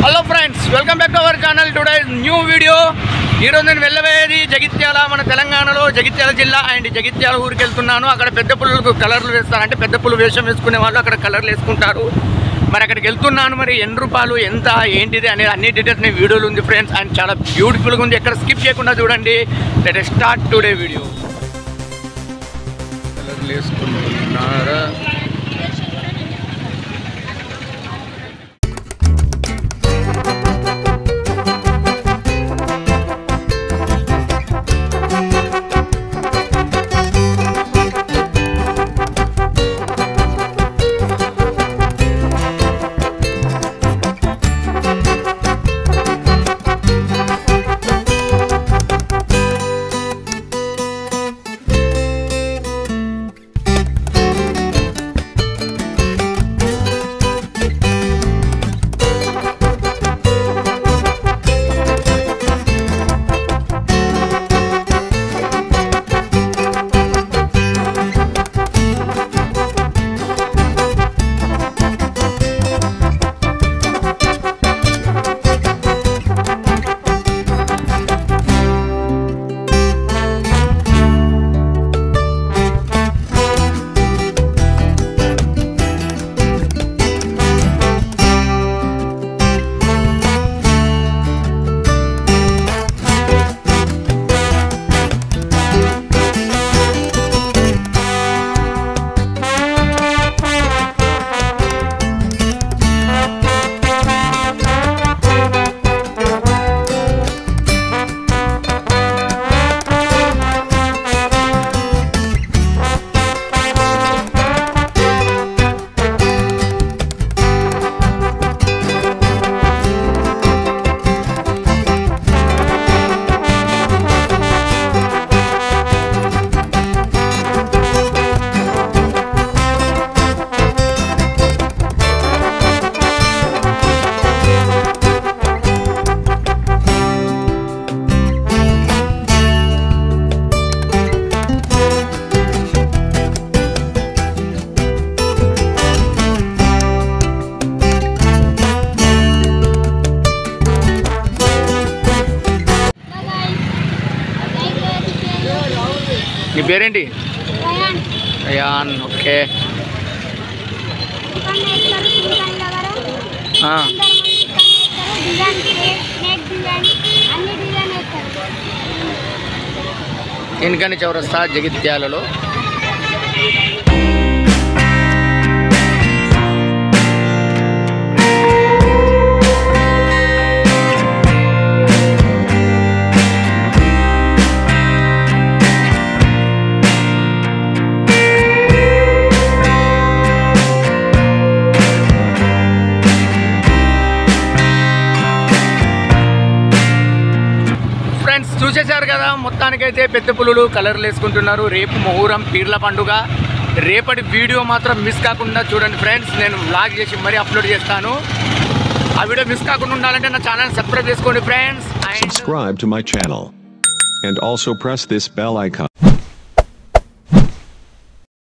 Hello friends, welcome back to our channel. Today new video. ఈరోజు నేను వెళ్ళబోయేది జగిత్యాల, మన తెలంగాణలో జగిత్యాల జిల్లా అండ్ జగిత్యాల ఊరికి వెళ్తున్నాను. అక్కడ పెద్ద పులులకు కలర్లు వేస్తారు, అంటే పెద్ద పులు వేషం వేసుకునే వాళ్ళు అక్కడ కలర్లు వేసుకుంటారు. మరి అక్కడికి వెళ్తున్నాను. మరి ఎన్ని రూపాయలు, ఎంత, ఏంటిది అనేది అన్ని డీటెయిల్స్ నేను వీడియోలు ఉంది ఫ్రెండ్స్. అండ్ చాలా బ్యూటిఫుల్గా ఉంది, ఎక్కడ స్కిప్ చేయకుండా చూడండి. Let us start today video. కలర్లు వేసుకుంటున్నారా? నీ పేరేంటి? అయాన్. ఓకే. ఇన్కని చౌరస్తా జగిత్యాలలో. చూసేశారు కదా, మొత్తానికైతే పెద్ద పులులు కలర్లు వేసుకుంటున్నారు. రేపు మొహూరం, పీర్ల పండుగ. రేపటి వీడియో మాత్రం మిస్ కాకుండా చూడండి ఫ్రెండ్స్. నేను వ్లాగ్ చేసి మరీ అప్లోడ్ చేస్తాను. ఆ వీడియో మిస్ కాకుండా ఉండాలంటే నా ఛానల్ సబ్స్క్రైబ్ చేసుకోండి friends. Subscribe to my channel and also press this bell icon.